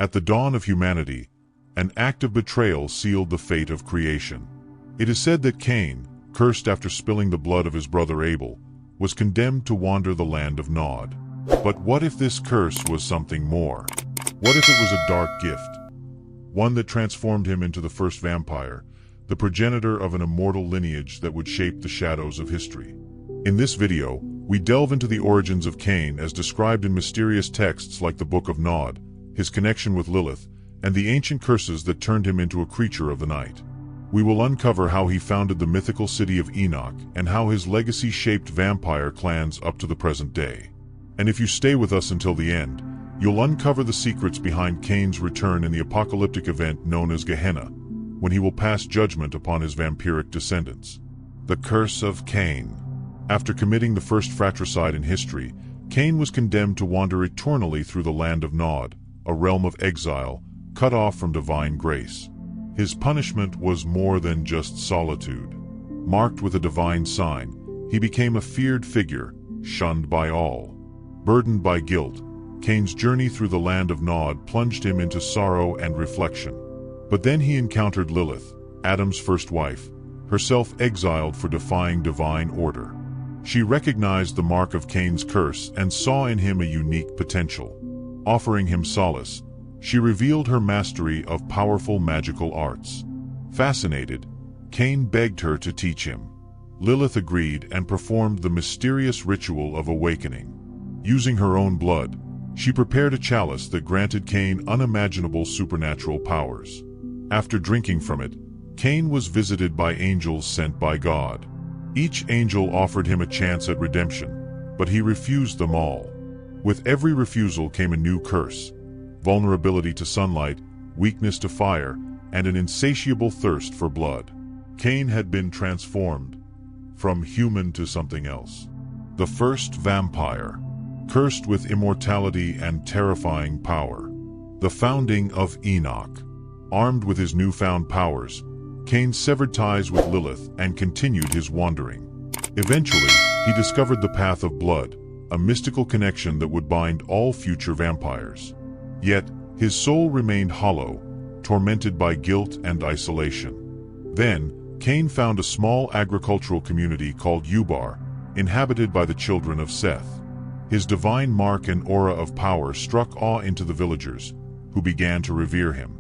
At the dawn of humanity, an act of betrayal sealed the fate of creation. It is said that Cain, cursed after spilling the blood of his brother Abel, was condemned to wander the land of Nod. But what if this curse was something more? What if it was a dark gift? One that transformed him into the first vampire, the progenitor of an immortal lineage that would shape the shadows of history. In this video, we delve into the origins of Cain as described in mysterious texts like the Book of Nod, his connection with Lilith, and the ancient curses that turned him into a creature of the night. We will uncover how he founded the mythical city of Enoch and how his legacy shaped vampire clans up to the present day. And if you stay with us until the end, you'll uncover the secrets behind Cain's return in the apocalyptic event known as Gehenna, when he will pass judgment upon his vampiric descendants. The Curse of Cain. After committing the first fratricide in history, Cain was condemned to wander eternally through the land of Nod, a realm of exile, cut off from divine grace. His punishment was more than just solitude. Marked with a divine sign, he became a feared figure, shunned by all. Burdened by guilt, Cain's journey through the land of Nod plunged him into sorrow and reflection. But then he encountered Lilith, Adam's first wife, herself exiled for defying divine order. She recognized the mark of Cain's curse and saw in him a unique potential. Offering him solace, she revealed her mastery of powerful magical arts. Fascinated, Cain begged her to teach him. Lilith agreed and performed the mysterious ritual of awakening. Using her own blood, she prepared a chalice that granted Cain unimaginable supernatural powers. After drinking from it, Cain was visited by angels sent by God. Each angel offered him a chance at redemption, but he refused them all. With every refusal came a new curse: vulnerability to sunlight, weakness to fire, and an insatiable thirst for blood. Cain had been transformed from human to something else. The first vampire, cursed with immortality and terrifying power. The founding of Enoch. Armed with his newfound powers, Cain severed ties with Lilith and continued his wandering. Eventually, he discovered the path of blood, a mystical connection that would bind all future vampires. Yet, his soul remained hollow, tormented by guilt and isolation. Then, Cain found a small agricultural community called Ubar, inhabited by the children of Seth. His divine mark and aura of power struck awe into the villagers, who began to revere him.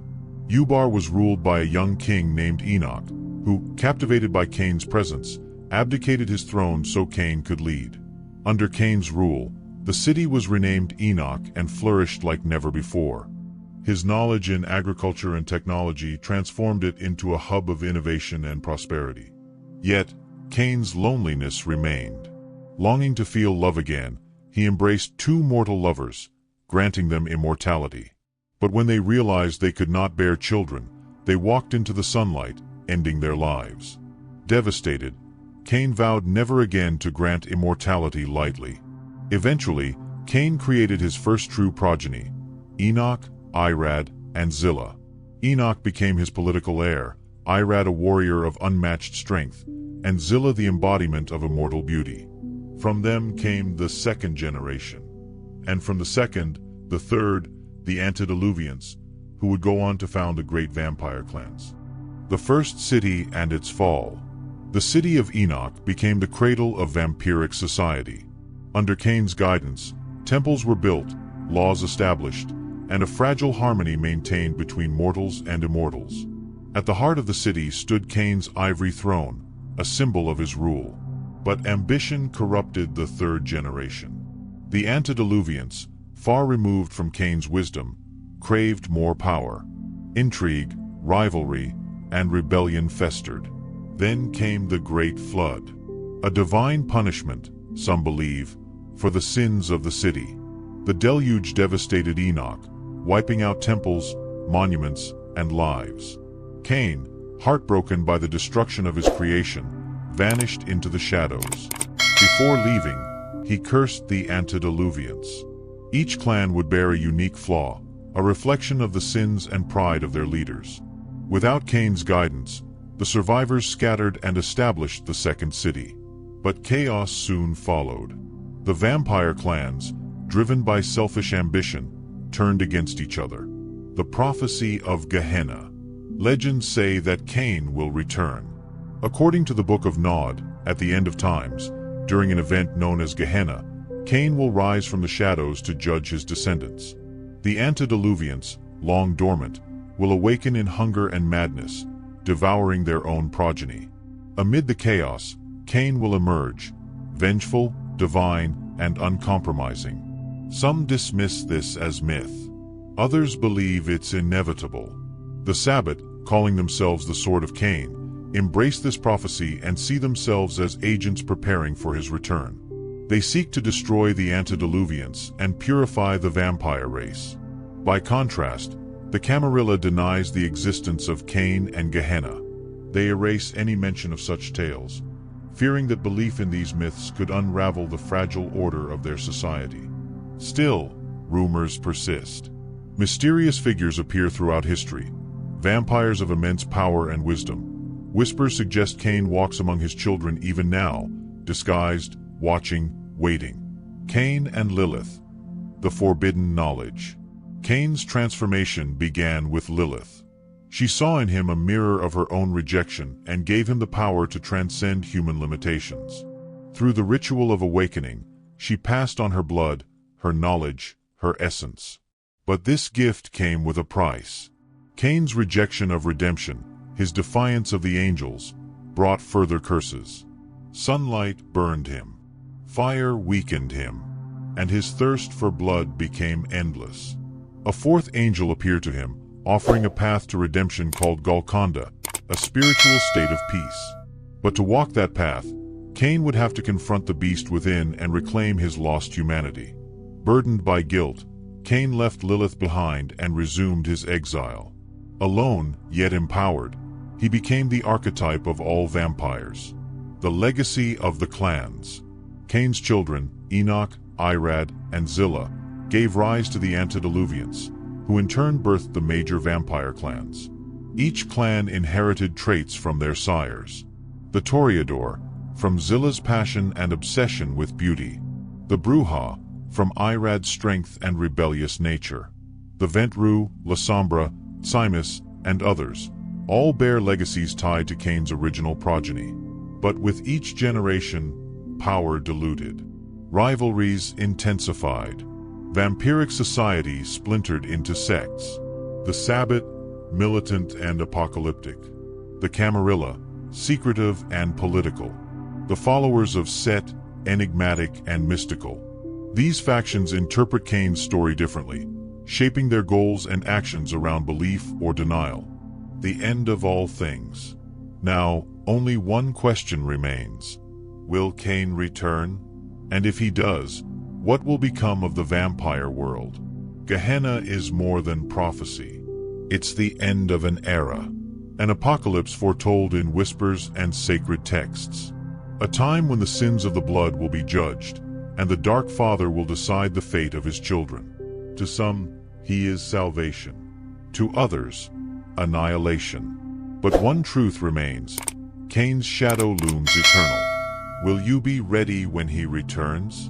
Ubar was ruled by a young king named Enoch, who, captivated by Cain's presence, abdicated his throne so Cain could lead. Under Cain's rule, the city was renamed Enoch and flourished like never before. His knowledge in agriculture and technology transformed it into a hub of innovation and prosperity. Yet, Cain's loneliness remained. Longing to feel love again, he embraced two mortal lovers, granting them immortality. But when they realized they could not bear children, they walked into the sunlight, ending their lives. Devastated, Cain vowed never again to grant immortality lightly. Eventually, Cain created his first true progeny, Enoch, Irad, and Zillah. Enoch became his political heir, Irad a warrior of unmatched strength, and Zillah the embodiment of immortal beauty. From them came the second generation. And from the second, the third, the Antediluvians, who would go on to found the great vampire clans. The first city and its fall. The city of Enoch became the cradle of vampiric society. Under Cain's guidance, temples were built, laws established, and a fragile harmony maintained between mortals and immortals. At the heart of the city stood Cain's ivory throne, a symbol of his rule. But ambition corrupted the third generation. The Antediluvians, far removed from Cain's wisdom, craved more power. Intrigue, rivalry, and rebellion festered. Then came the Great Flood, a divine punishment, some believe, for the sins of the city. The deluge devastated Enoch, wiping out temples, monuments, and lives. Cain, heartbroken by the destruction of his creation, vanished into the shadows. Before leaving, he cursed the Antediluvians. Each clan would bear a unique flaw, a reflection of the sins and pride of their leaders. Without Cain's guidance, the survivors scattered and established the second city. But chaos soon followed. The vampire clans, driven by selfish ambition, turned against each other. the Prophecy of Gehenna. Legends say that Cain will return. According to the Book of Nod, at the end of times, during an event known as Gehenna, Cain will rise from the shadows to judge his descendants. The Antediluvians, long dormant, will awaken in hunger and madness, devouring their own progeny. Amid the chaos, Cain will emerge, vengeful, divine, and uncompromising. Some dismiss this as myth. Others believe it's inevitable. The Sabbath, calling themselves the Sword of Cain, embrace this prophecy and see themselves as agents preparing for his return. They seek to destroy the Antediluvians and purify the vampire race. By contrast, the Camarilla denies the existence of Cain and Gehenna. They erase any mention of such tales, fearing that belief in these myths could unravel the fragile order of their society. Still, rumors persist. Mysterious figures appear throughout history, vampires of immense power and wisdom. Whispers suggest Cain walks among his children even now, disguised, watching, waiting. Cain and Lilith, the forbidden knowledge. Cain's transformation began with Lilith. She saw in him a mirror of her own rejection and gave him the power to transcend human limitations. Through the ritual of awakening, she passed on her blood, her knowledge, her essence. But this gift came with a price. Cain's rejection of redemption, his defiance of the angels, brought further curses. Sunlight burned him. Fire weakened him. And his thirst for blood became endless. A fourth angel appeared to him, offering a path to redemption called Golconda, a spiritual state of peace. But to walk that path, Cain would have to confront the beast within and reclaim his lost humanity. Burdened by guilt, Cain left Lilith behind and resumed his exile. Alone, yet empowered, he became the archetype of all vampires. The legacy of the clans. Cain's children, Enoch, Irad, and Zillah, gave rise to the Antediluvians, who in turn birthed the major vampire clans. Each clan inherited traits from their sires. The Toreador, from Zillah's passion and obsession with beauty. The Bruja, from Irad's strength and rebellious nature. The Ventru, La Sombra, Simus, and others, all bear legacies tied to Cain's original progeny. But with each generation, power diluted. Rivalries intensified. Vampiric society splintered into sects. The Sabbath, militant and apocalyptic. The Camarilla, secretive and political. The followers of Set, enigmatic and mystical. These factions interpret Cain's story differently, shaping their goals and actions around belief or denial. The end of all things. Now, only one question remains. Will Cain return? And if he does, what will become of the vampire world? Gehenna is more than prophecy. It's the end of an era. An apocalypse foretold in whispers and sacred texts. A time when the sins of the blood will be judged, and the Dark Father will decide the fate of his children. To some, he is salvation. To others, annihilation. But one truth remains. Cain's shadow looms eternal. Will you be ready when he returns?